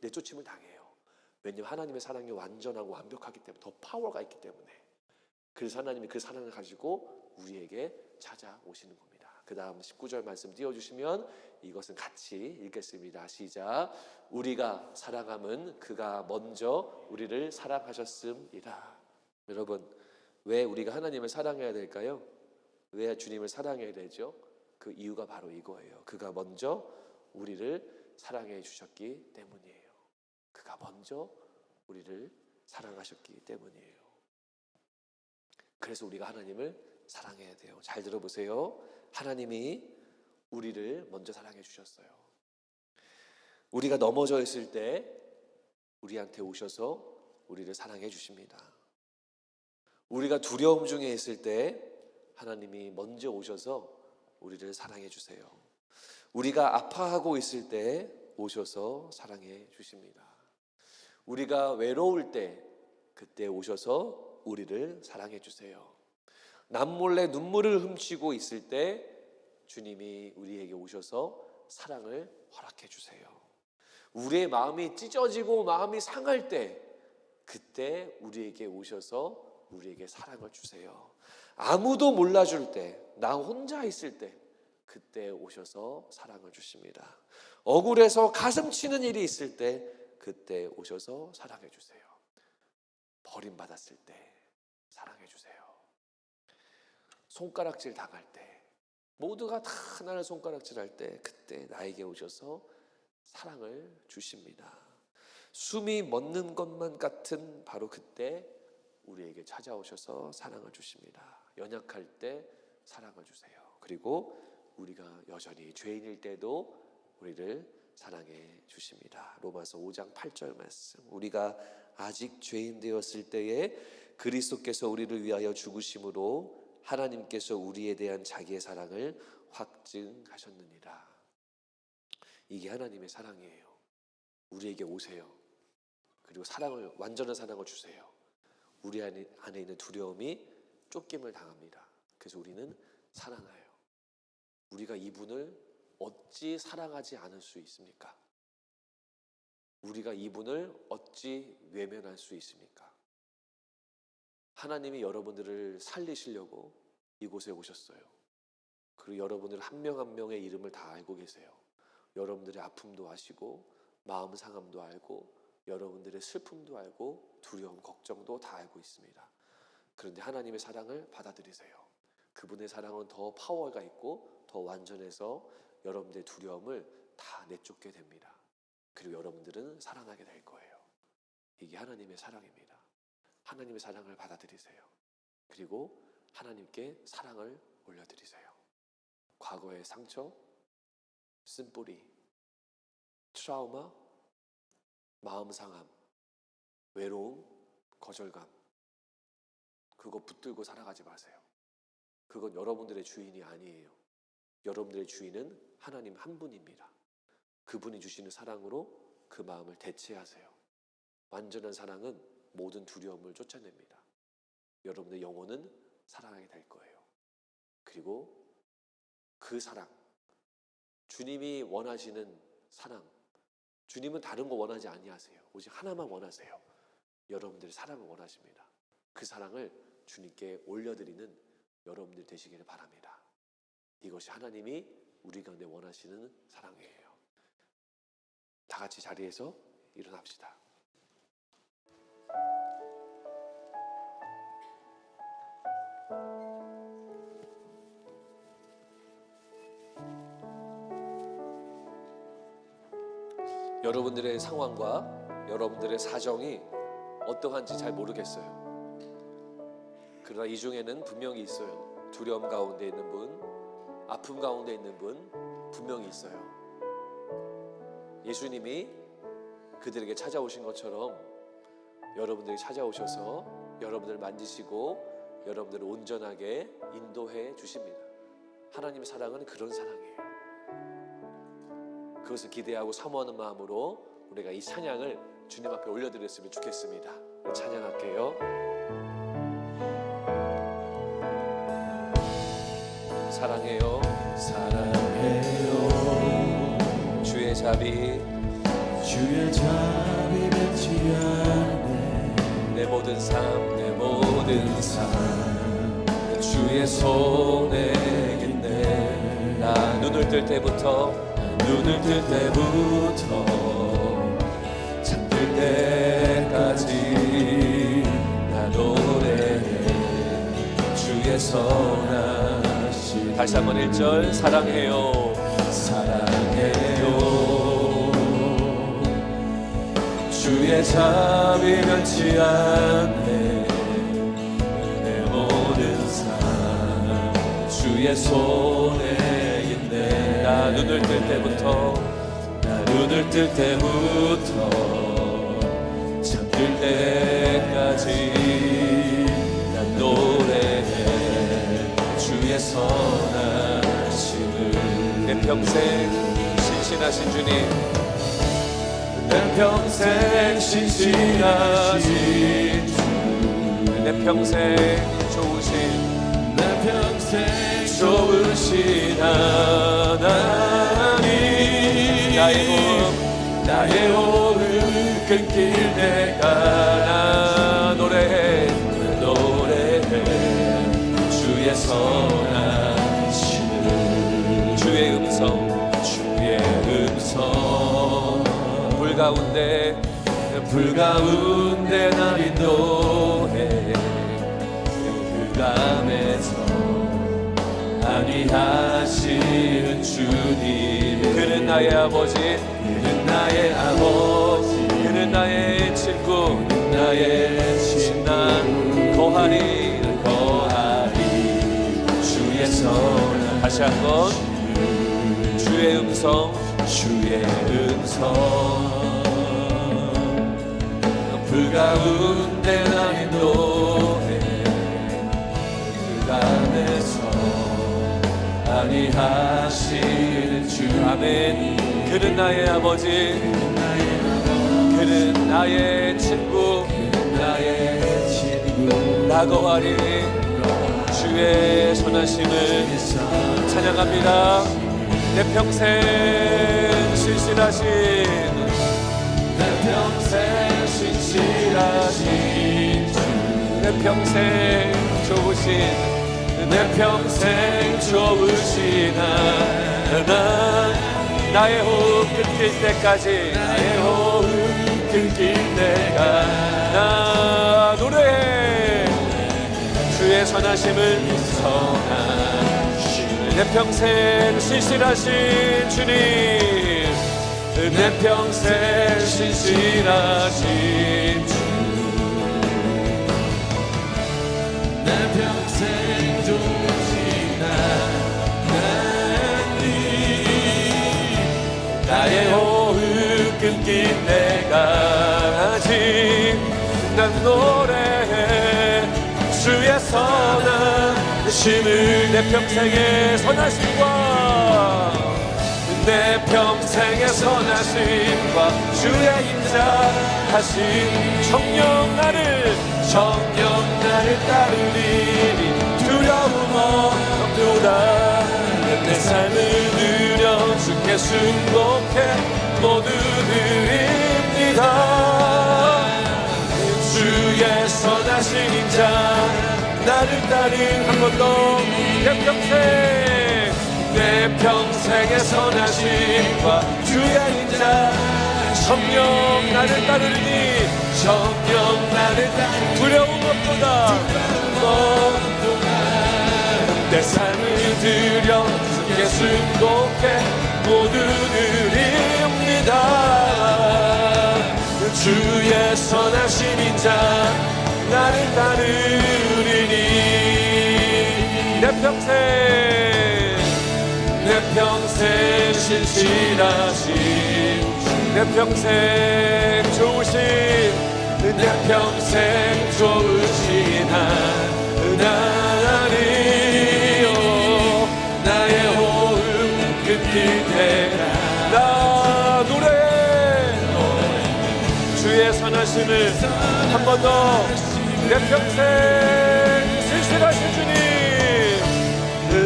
내쫓임을 당해요. 왜냐하면 하나님의 사랑이 완전하고 완벽하기 때문에, 더 파워가 있기 때문에. 그래서 하나님이 그 사랑을 가지고 우리에게 찾아오시는 겁니다. 그 다음 19절 말씀 띄워주시면 이것은 같이 읽겠습니다. 시작. 우리가 사랑함은 그가 먼저 우리를 사랑하셨음이라. 여러분, 왜 우리가 하나님을 사랑해야 될까요? 왜 주님을 사랑해야 되죠? 그 이유가 바로 이거예요. 그가 먼저 우리를 사랑해 주셨기 때문이에요. 그가 먼저 우리를 사랑하셨기 때문이에요. 그래서 우리가 하나님을 사랑해야 돼요. 잘 들어보세요. 하나님이 우리를 먼저 사랑해 주셨어요. 우리가 넘어져 있을 때 우리한테 오셔서 우리를 사랑해 주십니다. 우리가 두려움 중에 있을 때 하나님이 먼저 오셔서 우리를 사랑해 주세요. 우리가 아파하고 있을 때 오셔서 사랑해 주십니다. 우리가 외로울 때 그때 오셔서 우리를 사랑해 주세요. 남몰래 눈물을 훔치고 있을 때 주님이 우리에게 오셔서 사랑을 허락해 주세요. 우리의 마음이 찢어지고 마음이 상할 때 그때 우리에게 오셔서 우리에게 사랑을 주세요. 아무도 몰라줄 때, 나 혼자 있을 때 그때 오셔서 사랑을 주십니다. 억울해서 가슴 치는 일이 있을 때 그때 오셔서 사랑해 주세요. 버림받았을 때 사랑해 주세요. 손가락질 당할 때, 모두가 다 나를 손가락질할 때 그때 나에게 오셔서 사랑을 주십니다. 숨이 멎는 것만 같은 바로 그때 우리에게 찾아오셔서 사랑을 주십니다. 연약할 때 사랑을 주세요. 그리고 우리가 여전히 죄인일 때도 우리를 사랑해 주십니다. 로마서 5장 8절 말씀, 우리가 아직 죄인 되었을 때에 그리스도께서 우리를 위하여 죽으심으로 하나님께서 우리에 대한 자기의 사랑을 확증하셨느니라. 이게 하나님의 사랑이에요. 우리에게 오세요. 그리고 사랑을, 완전한 사랑을 주세요. 우리 안에 있는 두려움이 쫓김을 당합니다. 그래서 우리는 사랑해요. 우리가 이분을 어찌 사랑하지 않을 수 있습니까? 우리가 이분을 어찌 외면할 수 있습니까? 하나님이 여러분들을 살리시려고 이곳에 오셨어요. 그리고 여러분들 한 명 한 명의 이름을 다 알고 계세요. 여러분들의 아픔도 아시고 마음 상함도 알고 여러분들의 슬픔도 알고 두려움, 걱정도 다 알고 있습니다. 그런데 하나님의 사랑을 받아들이세요. 그분의 사랑은 더 파워가 있고 더 완전해서 여러분들의 두려움을 다 내쫓게 됩니다. 그리고 여러분들은 사랑하게 될 거예요. 이게 하나님의 사랑입니다. 하나님의 사랑을 받아들이세요. 그리고 하나님께 사랑을 올려드리세요. 과거의 상처, 쓴뿌리, 트라우마, 마음 상함, 외로움, 거절감, 그거 붙들고 살아가지 마세요. 그건 여러분들의 주인이 아니에요. 여러분들의 주인은 하나님 한 분입니다. 그분이 주시는 사랑으로 그 마음을 대체하세요. 완전한 사랑은 모든 두려움을 쫓아냅니다. 여러분의 영혼은 사랑하게 될 거예요. 그리고 그 사랑, 주님이 원하시는 사랑, 주님은 다른 거 원하지 아니하세요. 오직 하나만 원하세요. 여러분들의 사랑을 원하십니다. 그 사랑을 주님께 올려드리는 여러분들 되시기를 바랍니다. 이것이 하나님이 우리 가운데 원하시는 사랑이에요. 다 같이 자리에서 일어납시다. 여러분들의 상황과 여러분들의 사정이 어떠한지 잘 모르겠어요. 그러나 이 중에는 분명히 있어요. 두려움 가운데 있는 분, 아픔 가운데 있는 분 분명히 있어요. 예수님이 그들에게 찾아오신 것처럼 여러분들이 찾아오셔서 여러분들을 만지시고 여러분들을 온전하게 인도해 주십니다. 하나님의 사랑은 그런 사랑이에요. 그것을 기대하고 사모하는 마음으로 우리가 이 찬양을 주님 앞에 올려드렸으면 좋겠습니다. 찬양할게요. 사랑해요, 사랑해요. 주의 자비 변치 않네. 내 모든 삶 주의 손에 있네. 나 눈을 뜰 때부터 잠들 때까지 나 노래해 주의 선하심. 다시 한번 1절 사랑해요. 주의 자비 변치 않네. 내 모든 삶 주의 손에 있네. 나 눈을 뜰 때부터 잠들 때까지 난 노래해 주의 선하심을. 내 평생 신실하신 주님, 내 평생 신실하신 주, 내 평생 좋으신 하나님, 나의 호흡 끊길 때가 나 노래해 주의 선하심을. 주의 음성 불가운데 날 인도해 흑암에서 안위하시는 주님. 그는 나의 아버지, 그는 나의 친구, 난 거하리 주의 선하심을. 다시 한번 주의 음성 불가운데 날 인도해 흑암에서 안위하시는 주. 아멘. 그는 나의 아버지, 그는 나의 친구, 나 거하리 주의 선하심을 찬양합니다. 내 평생 신실하신 주, 내 평생 좋으신 하나님, 나의 호흡 끊길 때까지 나 노래해 주의 선하심을. 내 평생 신실하신 주님, 내 평생 신실하신 주, 내 평생 좋으신 하나님, 나의 호흡 끊긴 때까지 난 노래해 주의 선하심을. 내 평생의 선하심과 주의 인자하신 성령 나를 따르리니 두려움 없도다. 내 삶을 누려 주께 순복해 모두 드립니다. 주의 선하신 인자 나를 따른 한 번 더 내 평생의 선하심과 주의 인자 성령 나를 따르니 두려움 없도다. 내 삶을 드려 주께 순복해 모두 드립니다. 주의 선하신 인자 나를 따르리니 내 평생 신실하신, 내 평생 좋으신 하나님이여, 나의 선하심을 한 번 더 내 평생 신실하신 주님,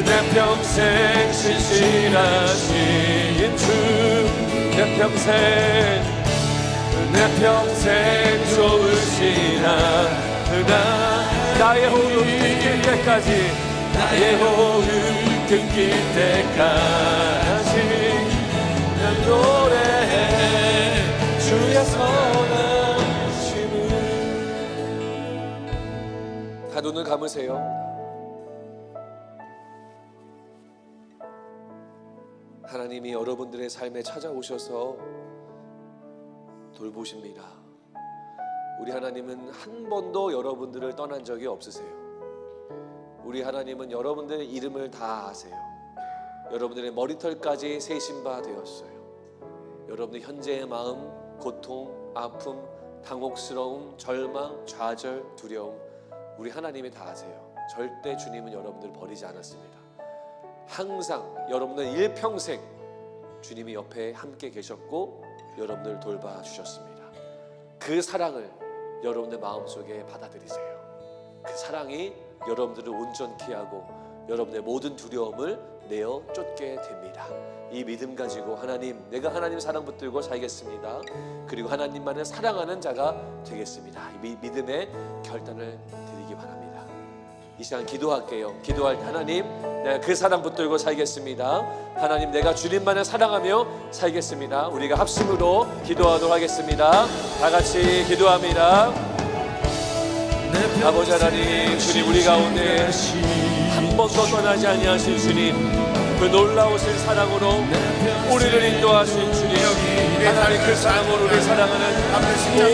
내 평생 신실하신 주, 내 평생 좋으시나 나의 호흡 끊길 때까지, 나의 호흡 끊길 때까지 난 노래해 주의 선하심을. 다 눈을 감으세요. 하나님이 여러분들의 삶에 찾아오셔서 돌보십니다. 우리 하나님은 한 번도 여러분들을 떠난 적이 없으세요. 우리 하나님은 여러분들의 이름을 다 아세요. 여러분들의 머리털까지 세신 바 되었어요. 여러분의 현재의 마음, 고통, 아픔, 당혹스러움, 절망, 좌절, 두려움, 우리 하나님이 다 아세요. 절대 주님은 여러분들을 버리지 않았습니다. 항상 여러분들 일평생 주님이 옆에 함께 계셨고 여러분들을 돌봐주셨습니다. 그 사랑을 여러분들 마음속에 받아들이세요. 그 사랑이 여러분들을 온전케 하고 여러분의 모든 두려움을 내어 쫓게 됩니다. 이 믿음 가지고 하나님, 내가 하나님 사랑 붙들고 살겠습니다. 그리고 하나님만을 사랑하는 자가 되겠습니다. 이 믿음의 결단을 드리기 바랍니다. 이 시간 기도할게요. 기도할 때 하나님, 내가 그 사랑 붙들고 살겠습니다. 하나님, 내가 주님만을 사랑하며 살겠습니다. 우리가 합심으로 기도하도록 하겠습니다. 다 같이 기도합니다. 아버지 하나님, 주님 우리 가운데 한 번도 떠나지 아니하신 주님, 그 놀라우신 사랑으로 우리를 인도하신 주님, 하나님 그 사랑으로 우리 사랑하는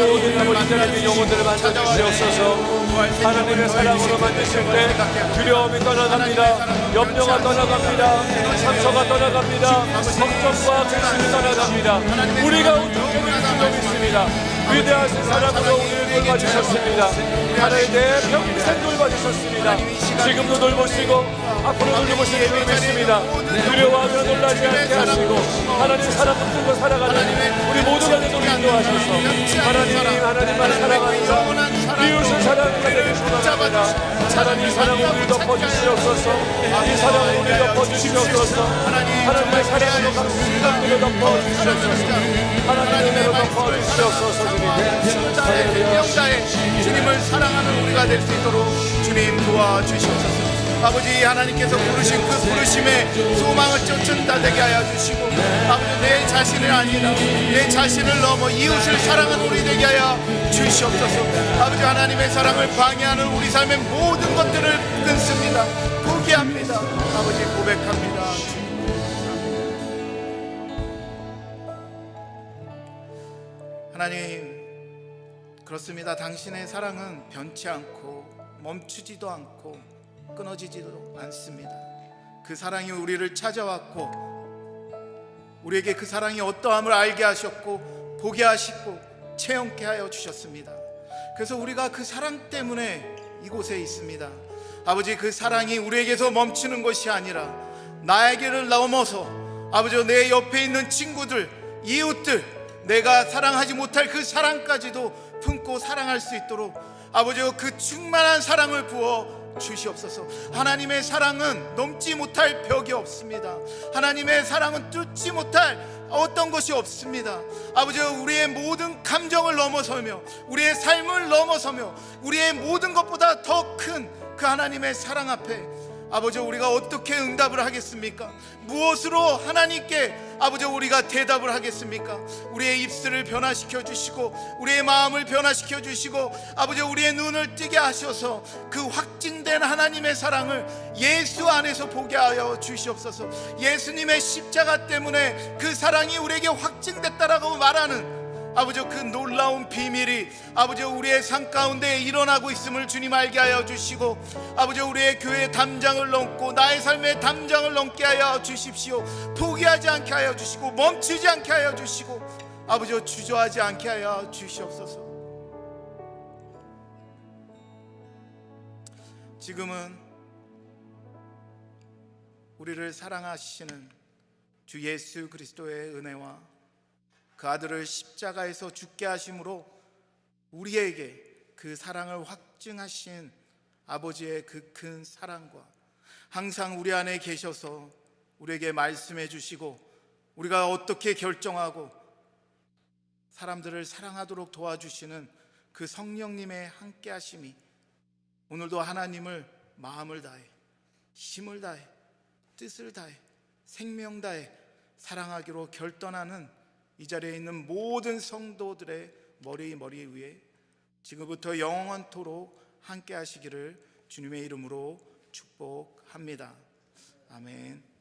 모든 아버지 하나님의 영혼들을 만져주시옵소서. 하나님의 사랑으로 만드실 때 두려움이 떠나갑니다. 염려가 떠나갑니다. 상처가 떠나갑니다. 걱정과 근심이 떠나갑니다. 우리가 어떻게 될지도 믿습니다. 위대하신 사랑으로 우리를 돌봐주셨습니다. 하나님 내 평생 돌봐주셨습니다. 지금도 돌보시고 앞으로 돌보실 줄 믿습니다. 두려워하며 놀라지 않게 하시고 하나님 사랑 붙들고 살아가는 우리 모두가 되도록 인도하셔서 하나님만 사랑하는 자, 이웃을 사랑하는 자에게 소망합니다. 하나님 이 사랑을 우리 덮어주시옵소서. 이 사랑을 우리 덮어주시옵소서. 하나님의 사랑으로 각 순간들을 덮어주시옵소서. 하나님의 은혜로 덮어주시옵소서. 명다에 주님을 사랑하는 우리가 될 수 있도록 주님 도와주시옵소서. 아버지 하나님께서 부르신 그 부르심에 소망을 쫓는다 되게 하여 주시고, 아버지 내 자신을 아니라 내 자신을 넘어 이웃을 사랑하는 우리 되게 하여 주시옵소서. 아버지 하나님의 사랑을 방해하는 우리 삶의 모든 것들을 끊습니다. 포기합니다. 아버지 고백합니다. 하나님, 그렇습니다. 당신의 사랑은 변치 않고 멈추지도 않고 끊어지지도 않습니다. 그 사랑이 우리를 찾아왔고 우리에게 그 사랑이 어떠함을 알게 하셨고 보게 하시고 체험케 하여 주셨습니다. 그래서 우리가 그 사랑 때문에 이곳에 있습니다. 아버지, 그 사랑이 우리에게서 멈추는 것이 아니라 나에게를 넘어서 아버지 내 옆에 있는 친구들, 이웃들, 내가 사랑하지 못할 그 사랑까지도 품고 사랑할 수 있도록 아버지 그 충만한 사랑을 부어 주시옵소서. 하나님의 사랑은 넘지 못할 벽이 없습니다. 하나님의 사랑은 뚫지 못할 어떤 것이 없습니다. 아버지, 우리의 모든 감정을 넘어서며 우리의 삶을 넘어서며 우리의 모든 것보다 더 큰 그 하나님의 사랑 앞에 아버지 우리가 어떻게 응답을 하겠습니까? 무엇으로 하나님께 아버지 우리가 대답을 하겠습니까? 우리의 입술을 변화시켜 주시고 우리의 마음을 변화시켜 주시고 아버지 우리의 눈을 뜨게 하셔서 그 확증된 하나님의 사랑을 예수 안에서 보게 하여 주시옵소서. 예수님의 십자가 때문에 그 사랑이 우리에게 확증됐다라고 말하는 아버지 그 놀라운 비밀이 아버지 우리의 삶 가운데 일어나고 있음을 주님 알게 하여 주시고 아버지 우리의 교회의 담장을 넘고 나의 삶의 담장을 넘게 하여 주십시오. 포기하지 않게 하여 주시고 멈추지 않게 하여 주시고 아버지 주저하지 않게 하여 주시옵소서. 지금은 우리를 사랑하시는 주 예수 그리스도의 은혜와 그 아들을 십자가에서 죽게 하심으로 우리에게 그 사랑을 확증하신 아버지의 그 큰 사랑과 항상 우리 안에 계셔서 우리에게 말씀해 주시고 우리가 어떻게 결정하고 사람들을 사랑하도록 도와주시는 그 성령님의 함께 하심이 오늘도 하나님을 마음을 다해, 힘을 다해, 뜻을 다해, 생명 다해 사랑하기로 결단하는 이 자리에 있는 모든 성도들의 머리 위에 지금부터 영원토록 함께 하시기를 주님의 이름으로 축복합니다. 아멘.